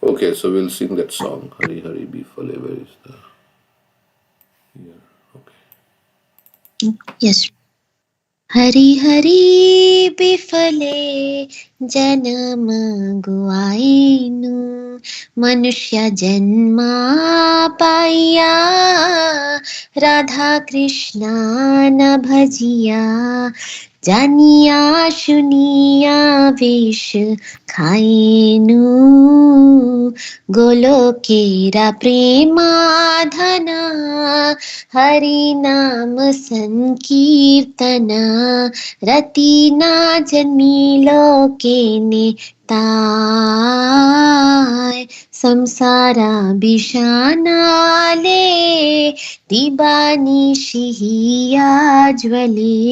Okay, so we'll sing that song. Hari Hari Bifale. Where is the here? Okay. Yes. Hari Hari बिफले जन्म गुआइनु मनुष्य जन्मा पाइया राधा कृष्ण न भजिया जानिया सुनिया विष खाइनु गोलोकेरा प्रेमाधना हरि नाम संकीर्तन रति ना जन्मिलो केने ताय संसारा बिशानाले दिबानिशि हिया ज्वले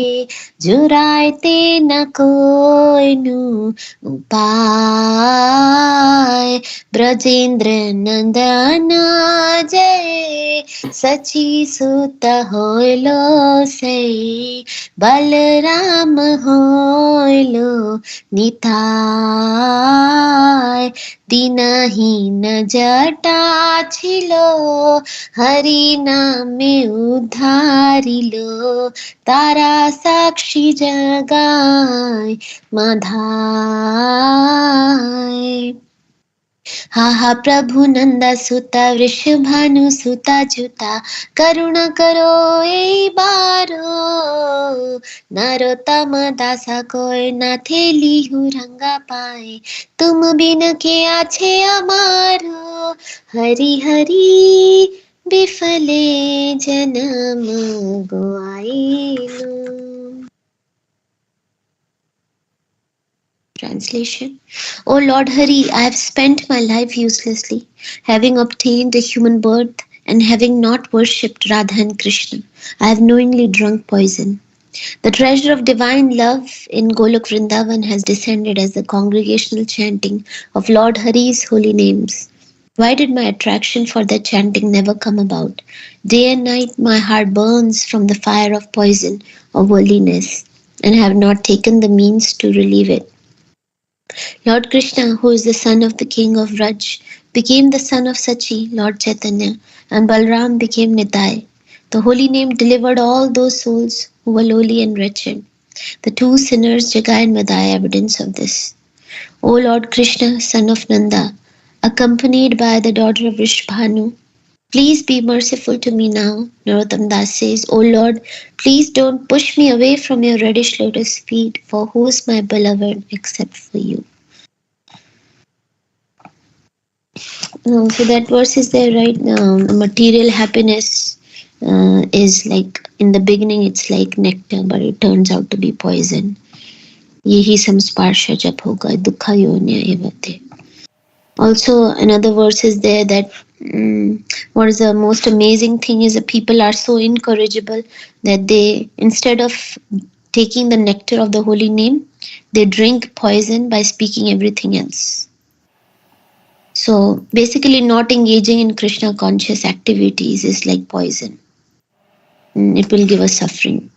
जुरायते न कोइनु उपाय ब्रजेंद्र नंदन जय सची सुत होइलो से बलराम होइलो निताय दीनहीन जटा छिलो हरि नामे उद्धारिलो तारा साक्षी जगाय माधाय हा हा प्रभु नंदा सुता वृषभानु सुता जुता करुणा करो ए बारो नरोत्तम दासा कोई ना थेली हूँ रंगा पाए तुम बिन के आछे अमारो हरि हरि बिफले जन्म गुआइनु. Translation. O Lord Hari, I have spent my life uselessly, having obtained a human birth and having not worshipped Radha and Krishna. I have knowingly drunk poison. The treasure of divine love in Golok Vrindavan has descended as the congregational chanting of Lord Hari's holy names. Why did my attraction for that chanting never come about? Day and night my heart burns from the fire of poison of worldliness, and I have not taken the means to relieve it. Lord Krishna, who is the son of the king of Vraj, became the son of Sachi, Lord Chaitanya, and Balram became Nitai. The holy name delivered all those souls who were lowly and wretched. The two sinners, Jagai and Madai, evidence of this. O Lord Krishna, son of Nanda, accompanied by the daughter of Vrishabhanu, please be merciful to me now. Narottam Das says, O Lord, please don't push me away from your reddish lotus feet, for who is my beloved except for you? So that verse is there, right? Material happiness is like, in the beginning it's like nectar, but it turns out to be poison. Yehi samsparsha jab hoga dukha yonya evate. Also, another verse is there that what is the most amazing thing is that people are so incorrigible that they, instead of taking the nectar of the holy name, they drink poison by speaking everything else. So basically, not engaging in Krishna conscious activities is like poison. It will give us suffering.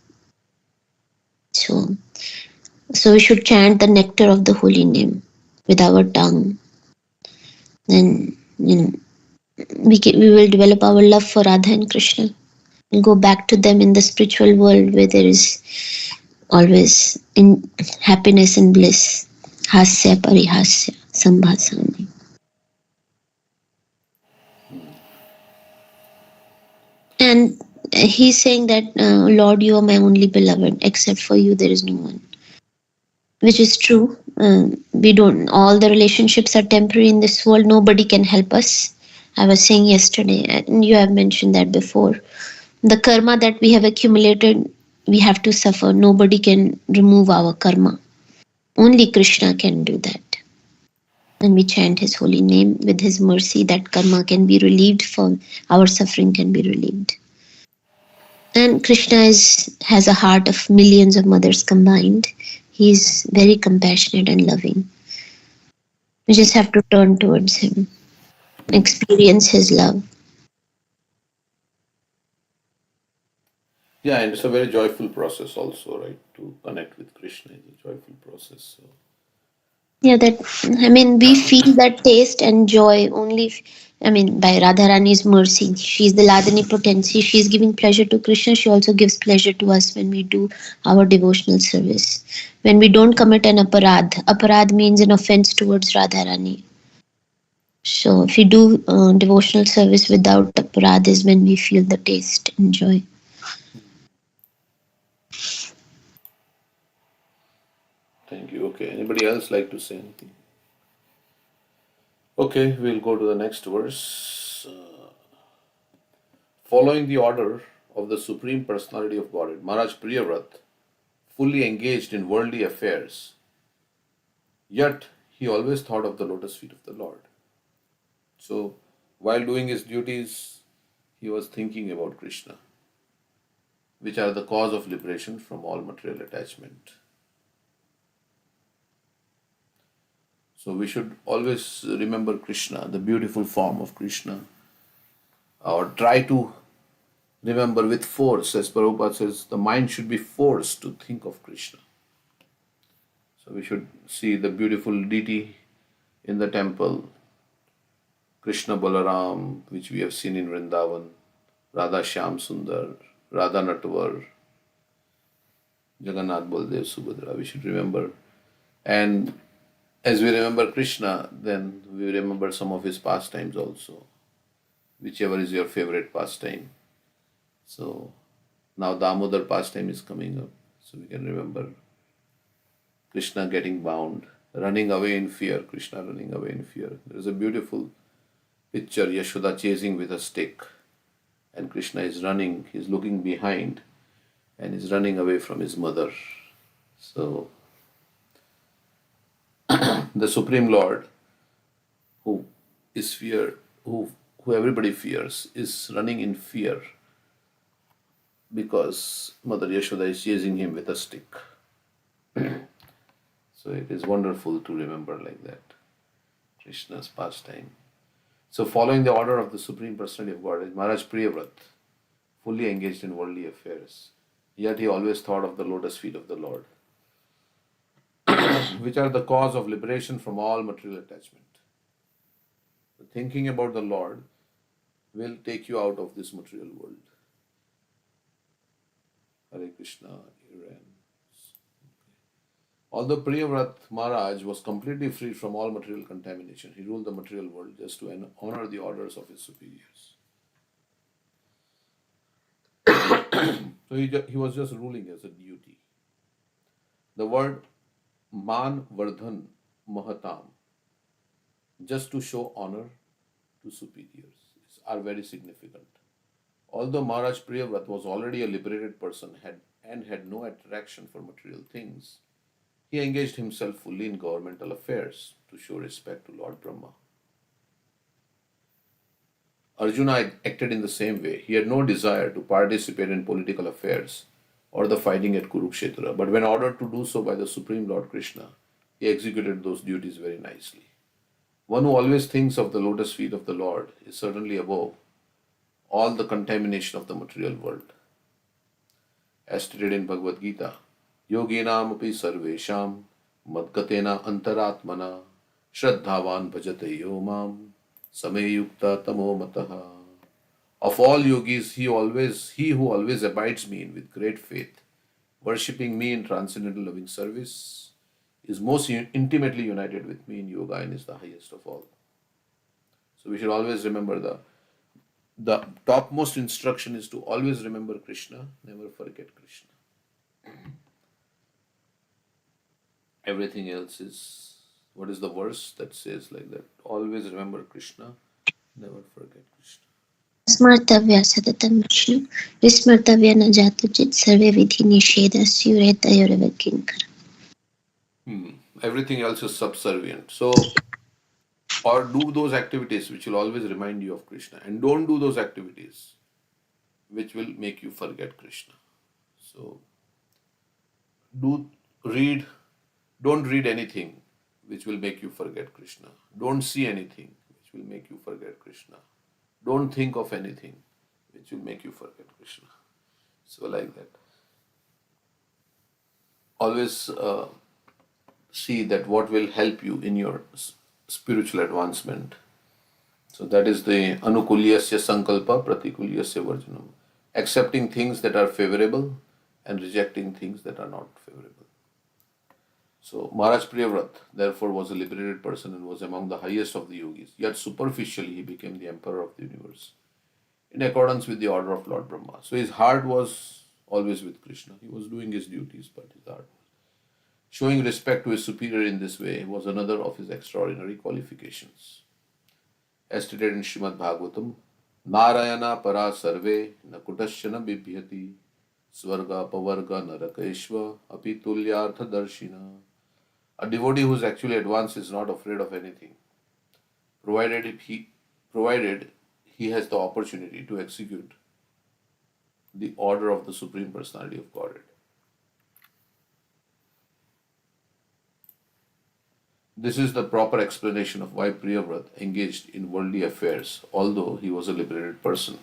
So we should chant the nectar of the holy name with our tongue. Then, we will develop our love for Radha and Krishna and go back to them in the spiritual world where there is always in happiness and bliss. Hasya parihasya sambhasani. And he's saying that, Lord, you are my only beloved. Except for you, there is no one. Which is true. All the relationships are temporary in this world. Nobody can help us. I was saying yesterday, and you have mentioned that before. The karma that we have accumulated, we have to suffer. Nobody can remove our karma. Only Krishna can do that. When we chant his holy name, with his mercy, that karma can be relieved, for our suffering can be relieved. And Krishna has a heart of millions of mothers combined. He's very compassionate and loving. We just have to turn towards him, experience his love. Yeah, and it's a very joyful process also, right? To connect with Krishna is a joyful process. So Yeah, that I mean, we feel that taste and joy only. I mean, by Radharani's mercy, she's the Ladini potency. She's giving pleasure to Krishna. She also gives pleasure to us when we do our devotional service. When we don't commit an aparad, aparad means an offense towards Radharani. So, if we do devotional service without aparad, is when we feel the taste and joy. Thank you. Okay. Anybody else like to say anything? Okay, we'll go to the next verse. Following the order of the Supreme Personality of Godhead, Maharaj Priyavrata, fully engaged in worldly affairs, yet he always thought of the lotus feet of the Lord. So, while doing his duties, he was thinking about Krishna, which are the cause of liberation from all material attachment. So, we should always remember Krishna, the beautiful form of Krishna, or try to remember with force. As Prabhupada says, the mind should be forced to think of Krishna. So, we should see the beautiful deity in the temple, Krishna Balaram, which we have seen in Vrindavan, Radha Shyam Sundar, Radha Natvar, Jagannath Baldev Subhadra. We should remember. And as we remember Krishna, then we remember some of his pastimes also, whichever is your favorite pastime. So now Damodar pastime is coming up. So we can remember Krishna getting bound, running away in fear, Krishna running away in fear. There is a beautiful picture, Yashoda chasing with a stick, and Krishna is running, he's looking behind, and is running away from his mother. So the Supreme Lord, who is fear, who everybody fears, is running in fear because Mother Yashoda is chasing him with a stick. So it is wonderful to remember like that Krishna's pastime. So following the order of the Supreme Personality of God, Maharaj Priyavrata, fully engaged in worldly affairs, yet he always thought of the lotus feet of the Lord, which are the cause of liberation from all material attachment. Thinking about the Lord will take you out of this material world. Hare Krishna, Iran. Although Priyavrata Maharaj was completely free from all material contamination, he ruled the material world just to honor the orders of his superiors. So he was just ruling as a duty. The word Man Vardhan Mahatam, just to show honor to superiors, are very significant. Although Maharaj Priyavrata was already a liberated person and had no attraction for material things, he engaged himself fully in governmental affairs to show respect to Lord Brahma. Arjuna acted in the same way. He had no desire to participate in political affairs or the fighting at Kurukshetra, but when ordered to do so by the Supreme Lord Krishna, he executed those duties very nicely. One who always thinks of the lotus feet of the Lord is certainly above all the contamination of the material world. As stated in Bhagavad Gita, Yoginam api sarvesham madgatena antaratmana shraddhavan bhajate yomam sameyukta tamo mataha. Of all yogis, he who always abides me in with great faith, worshipping me in transcendental loving service, is most intimately united with me in yoga and is the highest of all. So we should always remember the topmost instruction is to always remember Krishna, never forget Krishna. Everything else is, what is the verse that says like that? Always remember Krishna, never forget Krishna. स्मर्तव्य सततं विष्णु विस्मर्तव्य न जातुचित् सर्वे विधि निषेधस्युरेतयोरेव किङ्कर. Everything else is subservient. So, or do those activities which will always remind you of Krishna, and don't do those activities which will make you forget Krishna. So, do read, don't read anything which will make you forget Krishna. Don't see anything which will make you forget Krishna. Don't think of anything which will make you forget Krishna. So, like that. Always see that what will help you in your spiritual advancement. So that is the anukulyasya sankalpa pratikulyasya varjanam. Accepting things that are favorable and rejecting things that are not favorable. So Maharaj Priyavrata therefore was a liberated person and was among the highest of the yogis. Yet superficially he became the emperor of the universe in accordance with the order of Lord Brahma. So his heart was always with Krishna. He was doing his duties, but his heart. Showing respect to his superior in this way was another of his extraordinary qualifications. As stated in Srimad Bhagavatam, Narayana para sarve nakutashana bibhyati swarga pavarga narakeshva apitulyartha darshina. A devotee who is actually advanced is not afraid of anything, provided provided he has the opportunity to execute the order of the Supreme Personality of Godhead. This is the proper explanation of why Priyavrata engaged in worldly affairs, although he was a liberated person.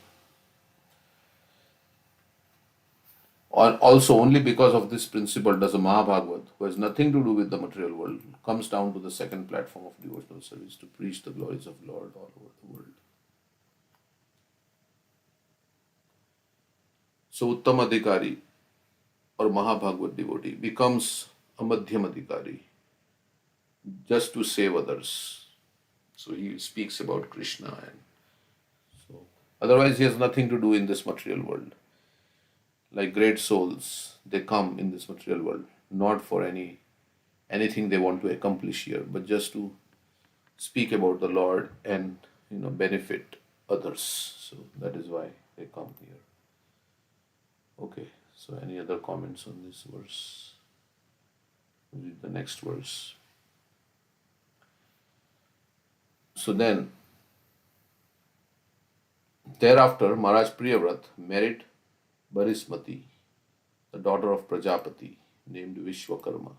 Also, only because of this principle does a Mahabhagavat, who has nothing to do with the material world, comes down to the second platform of devotional service to preach the glories of Lord all over the world. So, Uttam Adhikari or Mahabhagavat devotee becomes a Madhyam Adhikari just to save others. So he speaks about Krishna, and so otherwise he has nothing to do in this material world. Like great souls, they come in this material world not for anything they want to accomplish here, but just to speak about the Lord and benefit others. So that is why they come here. Okay. So any other comments on this verse? Read the next verse. So then, thereafter, Maharaj Priyavrata married Barismati, the daughter of Prajapati, named Vishwakarma.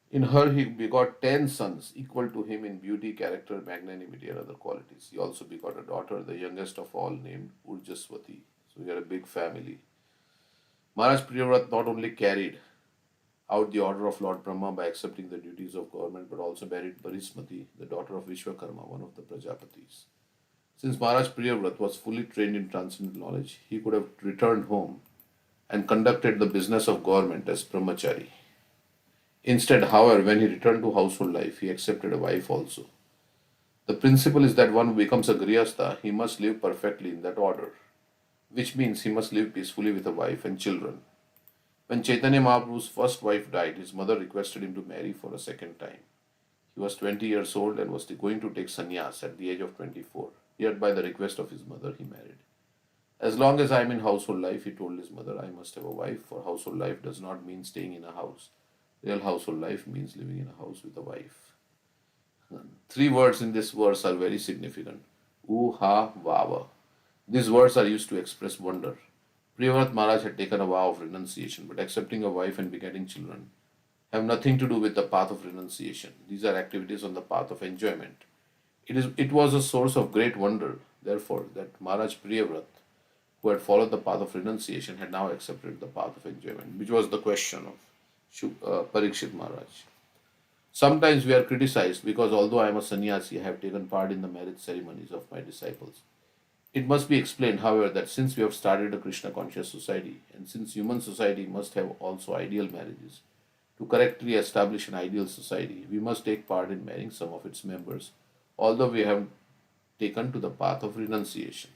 In her, he begot 10 sons, equal to him in beauty, character, magnanimity, and other qualities. He also begot a daughter, the youngest of all, named Urjaswati. So he had a big family. Maharaj Priyavrata not only carried out the order of Lord Brahma by accepting the duties of government, but also married Barismati, the daughter of Vishwakarma, one of the Prajapatis. Since Maharaj Priyavrata was fully trained in transcendental knowledge, he could have returned home and conducted the business of government as brahmachari. Instead, however, when he returned to household life, he accepted a wife also. The principle is that one who becomes a grihastha, he must live perfectly in that order, which means he must live peacefully with a wife and children. When Chaitanya Mahaprabhu's first wife died, his mother requested him to marry for a second time. He was 20 years old and was going to take sannyas at the age of 24. Yet, by the request of his mother, he married. As long as I am in household life, he told his mother, I must have a wife, for household life does not mean staying in a house. Real household life means living in a house with a wife. 3 words in this verse are very significant. Ha, Vava. These words are used to express wonder. Priyavrata Maharaj had taken a vow of renunciation, but accepting a wife and begetting children have nothing to do with the path of renunciation. These are activities on the path of enjoyment. It was a source of great wonder, therefore, that Maharaj Priyavrata, who had followed the path of renunciation, had now accepted the path of enjoyment, which was the question of Parikshit Maharaj. Sometimes we are criticized because although I am a sannyasi, I have taken part in the marriage ceremonies of my disciples. It must be explained, however, that since we have started a Krishna conscious society, and since human society must have also ideal marriages, to correctly establish an ideal society, we must take part in marrying some of its members, although we have taken to the path of renunciation.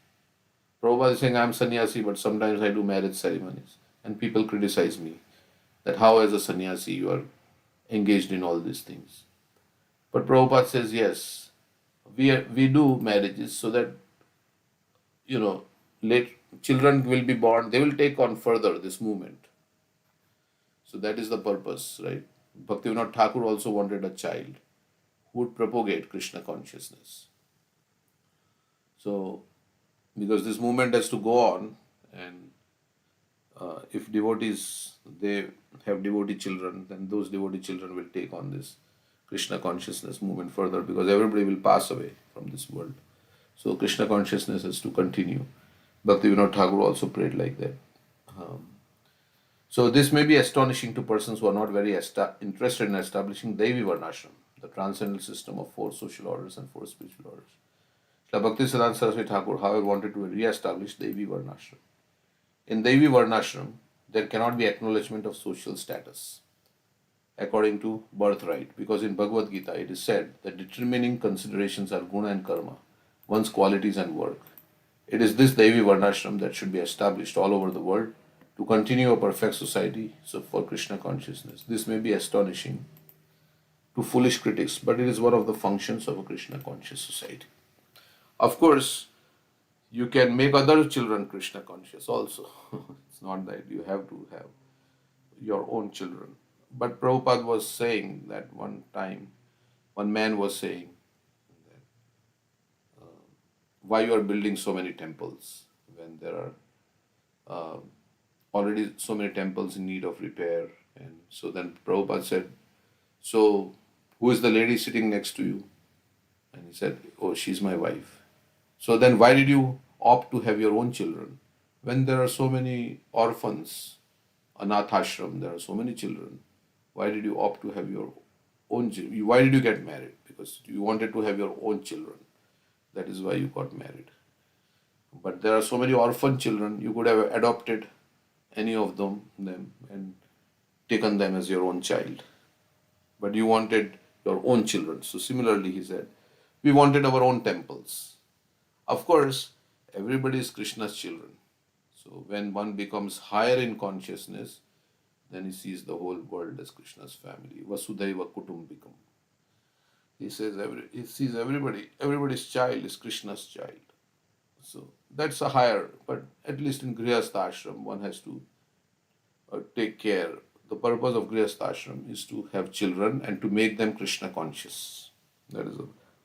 Prabhupada is saying, I am sannyasi, but sometimes I do marriage ceremonies, and people criticize me that how, as a sannyasi, you are engaged in all these things. But Prabhupada says, yes, we do marriages so that late children will be born, they will take on further this movement. So that is the purpose, right? Bhaktivinoda Thakur also wanted a child who would propagate Krishna consciousness. So, because this movement has to go on, and if devotees they have devotee children, then those devotee children will take on this Krishna consciousness movement further, because everybody will pass away from this world. So Krishna consciousness has to continue. Bhaktivinoda Thakur also prayed like that. So this may be astonishing to persons who are not very interested in establishing Devi Varnashram, the transcendental system of four social orders and four spiritual orders. Srila Bhaktisiddhanta Saraswati Thakur, however, wanted to re-establish Devi Varnashram. In Devi Varnashram, there cannot be acknowledgement of social status according to birthright, because in Bhagavad Gita it is said that determining considerations are guna and karma, one's qualities and work. It is this Devi Varnashram that should be established all over the world to continue a perfect society for Krishna consciousness. This may be astonishing to foolish critics, but it is one of the functions of a Krishna conscious society. Of course, you can make other children Krishna conscious also. It's not that you have to have your own children. But Prabhupada was saying that one time, one man was saying, why you are building so many temples when there are uh, already so many temples in need of repair? And so then Prabhupada said, so who is the lady sitting next to you? And he said, oh, she's my wife. So then why did you opt to have your own children when there are so many orphans, anath ashram, there are so many children? Why did you opt to have your own children? Why did you get married? Because you wanted to have your own children. That is why you got married. But there are so many orphan children, you could have adopted any of them and taken them as your own child. But you wanted your own children. So similarly, he said, we wanted our own temples. Of course, everybody is Krishna's children. So when one becomes higher in consciousness, then he sees the whole world as Krishna's family. Vasudhaiva Kutumbikam. He says he sees everybody's child is Krishna's child. So that's a higher, but at least in Grihastha ashram, one has to take care. The purpose of Grihastha ashram is to have children and to make them Krishna conscious. That is,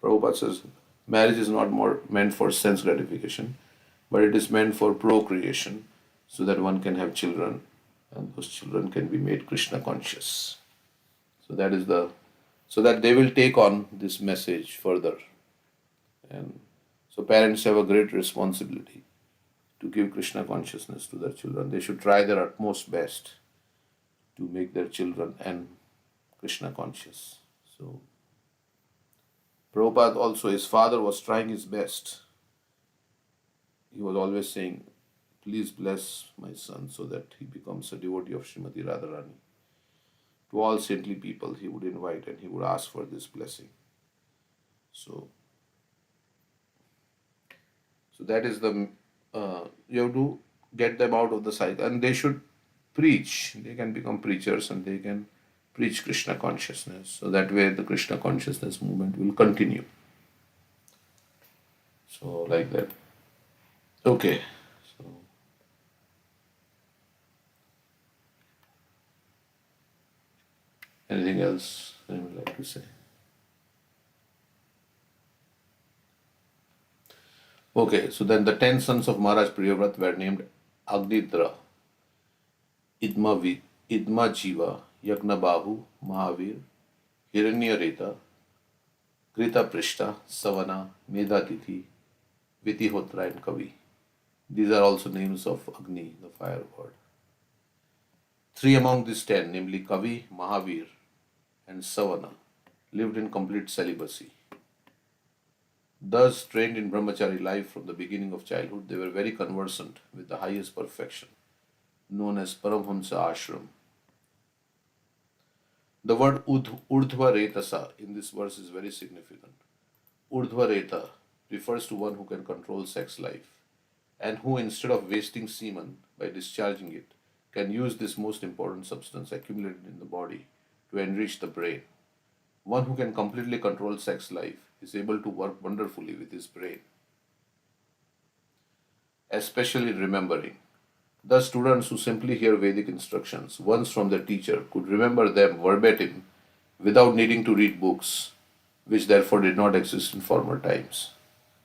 Prabhupada says, marriage is not more meant for sense gratification, but it is meant for procreation, so that one can have children, and those children can be made Krishna conscious. So that is so that they will take on this message further. And so parents have a great responsibility to give Krishna consciousness to their children. They should try their utmost best to make their children and Krishna conscious. So Prabhupada also, his father was trying his best. He was always saying, please bless my son so that he becomes a devotee of Srimati Radharani. To all saintly people he would invite and he would ask for this blessing. So that is you have to get them out of the cycle, and they should preach. They can become preachers and they can preach Krishna consciousness. So that way the Krishna consciousness movement will continue. So like that. Okay. So anything else I would like to say? Okay, so then the 10 sons of Maharaj Priyavrata were named Agnidra, Idma Jiva, Yagnabahu, Mahavir, Hiranyareta, Krita Prishta, Savana, Medhatithi, Vitihotra, and Kavi. These are also names of Agni, the fire god. Three among these 10, namely Kavi, Mahavir, and Savana, lived in complete celibacy. Thus, trained in brahmachari life from the beginning of childhood, they were very conversant with the highest perfection, known as Paramhamsa Ashram. The word Urdhva Retasa in this verse is very significant. Urdhva Reta refers to one who can control sex life and who, instead of wasting semen by discharging it, can use this most important substance accumulated in the body to enrich the brain. One who can completely control sex life is able to work wonderfully with his brain, especially remembering. Thus, students who simply hear Vedic instructions once from their teacher could remember them verbatim without needing to read books, which therefore did not exist in former times.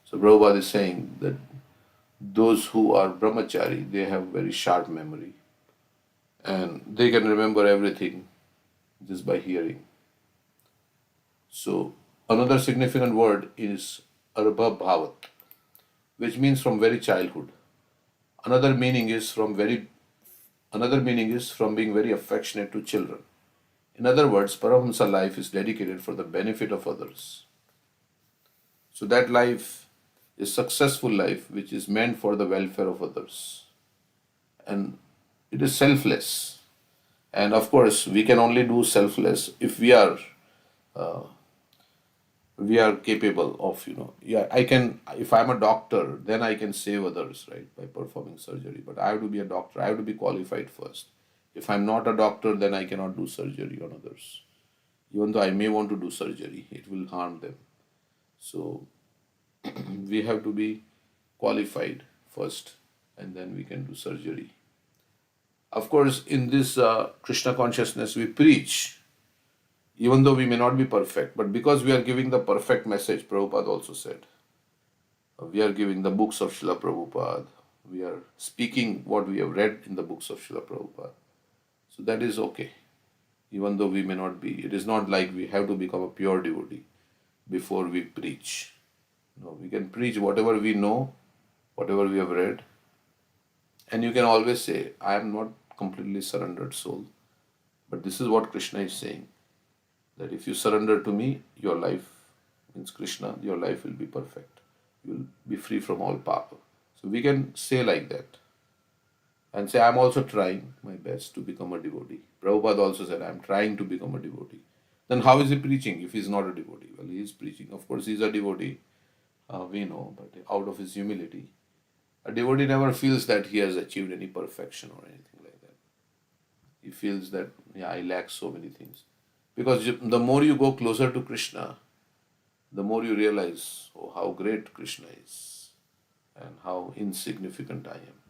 So Prabhupada is saying that those who are brahmachari, they have very sharp memory and they can remember everything just by hearing. So another significant word is Arbha Bhavat, which means from very childhood. Another meaning is from very Another meaning is from being very affectionate to children. In other words, Paramahamsa life is dedicated for the benefit of others. So that life is successful life which is meant for the welfare of others. And it is selfless. And of course, we can only do selfless if we are capable of, yeah, I can, if I'm a doctor, then I can save others, right, by performing surgery. But I have to be a doctor, I have to be qualified first. If I'm not a doctor, then I cannot do surgery on others. Even though I may want to do surgery, it will harm them. So we have to be qualified first, and then we can do surgery. Of course, in this Krishna consciousness, we preach, even though we may not be perfect, but because we are giving the perfect message, Prabhupada also said. We are giving the books of Srila Prabhupada. We are speaking what we have read in the books of Srila Prabhupada. So that is okay, even though we may not be. It is not like we have to become a pure devotee before we preach. No, we can preach whatever we know, whatever we have read. And you can always say, I am not completely surrendered soul. But this is what Krishna is saying, that if you surrender to me, your life, means Krishna, your life will be perfect. You will be free from all papa. So we can say like that and say, I'm also trying my best to become a devotee. Prabhupada also said, I'm trying to become a devotee. Then how is he preaching if he's not a devotee? Well, he is preaching. Of course, he's a devotee, we know, but out of his humility. A devotee never feels that he has achieved any perfection or anything like that. He feels that, yeah, I lack so many things. Because the more you go closer to Krishna, the more you realize, oh, how great Krishna is and how insignificant I am.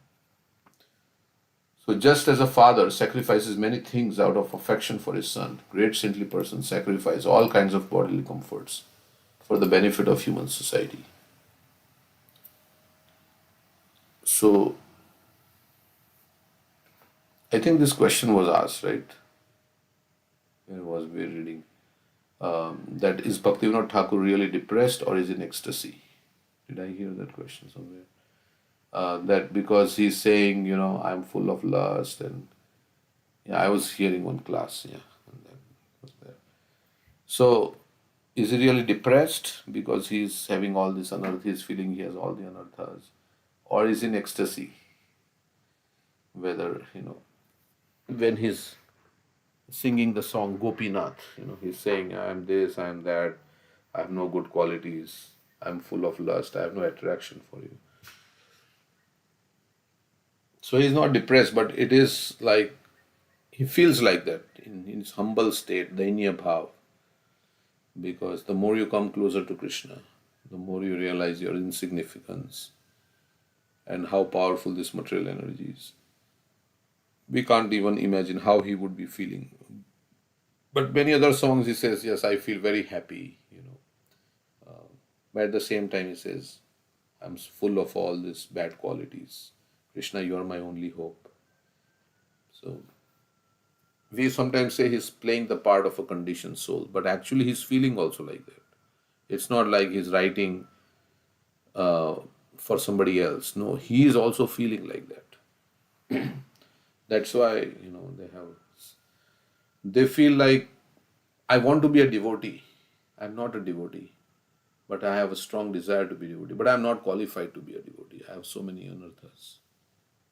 So just as a father sacrifices many things out of affection for his son, great saintly persons sacrifice all kinds of bodily comforts for the benefit of human society. So I think this question was asked, right? Where was we reading? That is Bhaktivinoda Thakur really depressed or is in ecstasy? Did I hear that question somewhere? That because he's saying, I'm full of lust, and yeah, I was hearing one class, yeah, and that was there. So, is he really depressed because he's having all this anartha, he's feeling he has all the anarthas, or is in ecstasy? Whether, when he's singing the song Gopinath, he's saying, I am this, I am that, I have no good qualities, I'm full of lust, I have no attraction for you. So he's not depressed, but it is like he feels like that in his humble state, Dainya Bhav. Because the more you come closer to Krishna, the more you realize your insignificance and how powerful this material energy is. We can't even imagine how he would be feeling. But many other songs he says, yes, I feel very happy. But at the same time he says, I'm full of all these bad qualities. Krishna, you are my only hope. So we sometimes say he's playing the part of a conditioned soul, but actually he's feeling also like that. It's not like he's writing for somebody else. No, he is also feeling like that. That's why, they feel like, I want to be a devotee. I'm not a devotee, but I have a strong desire to be a devotee. But I'm not qualified to be a devotee. I have so many anarthas.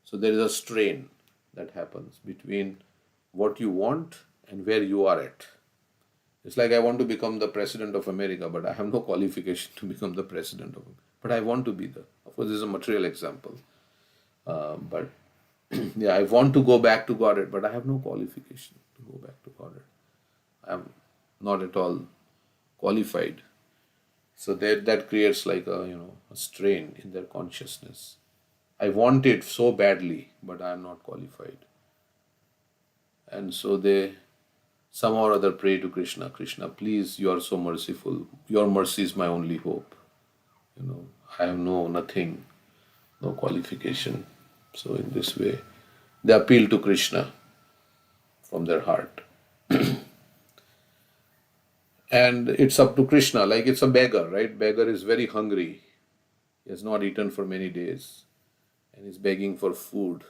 So there is a strain that happens between what you want and where you are at. It's like I want to become the president of America, but I have no qualification to become the president of America. But I want to be of course, this is a material example. But yeah, I want to go back to Godhead, but I have no qualification to go back to Godhead. I'm not at all qualified. So that creates like a strain in their consciousness. I want it so badly, but I am not qualified. And so they somehow or other pray to Krishna, Krishna, please, you are so merciful. Your mercy is my only hope. I have nothing, no qualification. So in this way, they appeal to Krishna from their heart. And it's up to Krishna, like it's a beggar, right? Beggar is very hungry. He has not eaten for many days and he's begging for food.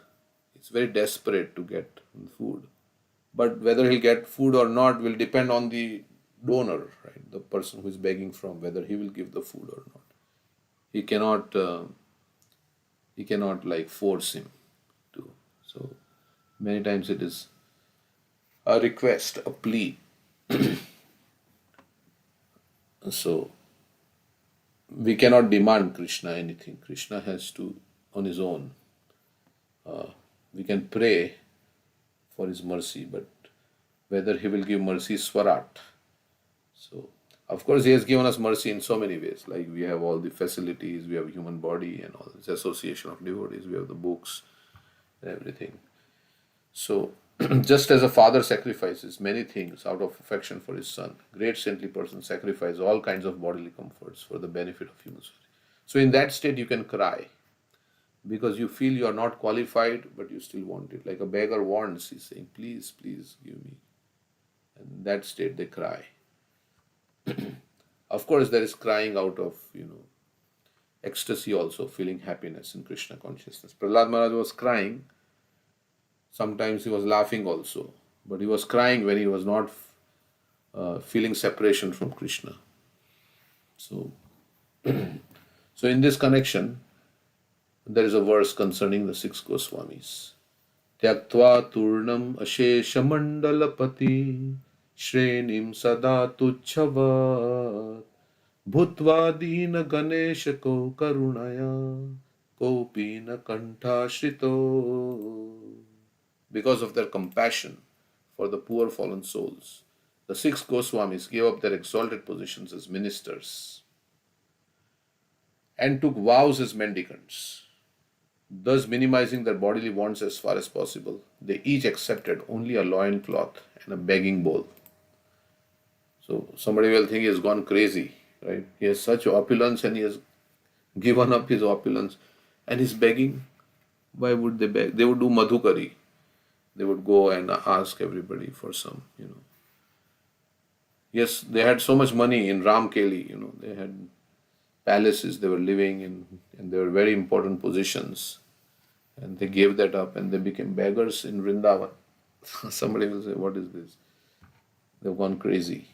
He's very desperate to get food. But whether he'll get food or not will depend on the donor, right? The person who is begging from, whether he will give the food or not. He cannot, like force him to. So many times it is a request, a plea. So we cannot demand Krishna anything. Krishna has to, on his own. We can pray for his mercy, but whether he will give mercy is Swarat. So, of course, he has given us mercy in so many ways. Like we have all the facilities, we have a human body and all this association of devotees, we have the books and everything. So, just as a father sacrifices many things out of affection for his son, great saintly persons sacrifice all kinds of bodily comforts for the benefit of human society. So, in that state, you can cry because you feel you are not qualified, but you still want it. Like a beggar wants, he's saying, please, please give me. And in that state, they cry. Of course, there is crying out of, ecstasy also, feeling happiness in Krishna consciousness. Prahlad Maharaj was crying. Sometimes he was laughing also. But he was crying when he was not feeling separation from Krishna. So, so in this connection, there is a verse concerning the six Goswamis. Tyaktva turnam ashesha mandalapati Shrenim sada tuchhavat Bhutva dina ganeshako karunaya Kopina kantha shrito. Because of their compassion for the poor fallen souls, the six Goswamis gave up their exalted positions as ministers and took vows as mendicants, thus minimizing their bodily wants as far as possible. They each accepted only a loin cloth and a begging bowl. So somebody will think he has gone crazy, right? He has such opulence and he has given up his opulence and he's begging. Why would they beg? They would do madhukari. They would go and ask everybody for some. Yes, they had so much money in Ramkeli, they had palaces they were living in and they were very important positions. And they gave that up and they became beggars in Vrindavan. Somebody will say, what is this? They've gone crazy.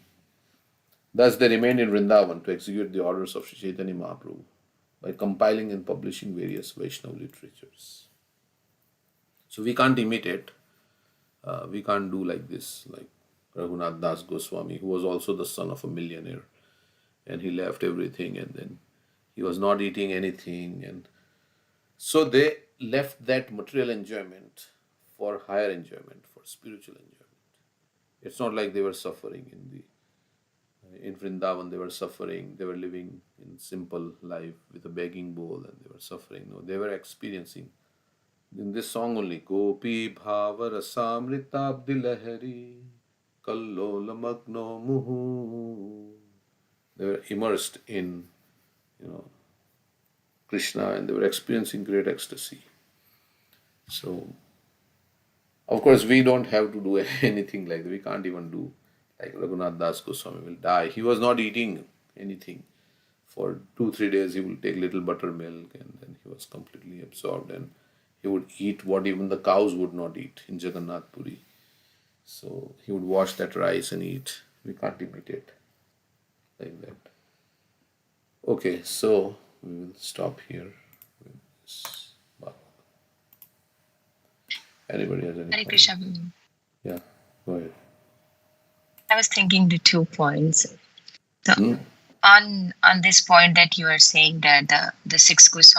Thus, they remained in Vrindavan to execute the orders of Sri Chaitanya Mahaprabhu by compiling and publishing various Vaishnava literatures. So we can't imitate, we can't do like this, like Raghunath Das Goswami, who was also the son of a millionaire, and he left everything and then he was not eating anything. And so they left that material enjoyment for higher enjoyment, for spiritual enjoyment. It's not like they were suffering in Vrindavan, they were suffering, they were living in simple life with a begging bowl and they were suffering. No, they were experiencing. In this song only, Gopi Bhava Rasamrita Abdilahari Kallola Magno Muhu. They were immersed in, Krishna and they were experiencing great ecstasy. So, of course, we don't have to do anything like that. We can't even do like Raghunath Das Goswami will die. He was not eating anything. For 2-3 days, he will take little buttermilk and then he was completely absorbed and he would eat what even the cows would not eat in Jagannath Puri. So he would wash that rice and eat. We can't imitate like that. Okay, so we will stop here with this. Anybody has any Hare point? Krishna. Yeah, go ahead. I was thinking the 2 points. So on this point that you are saying that the six Goswamis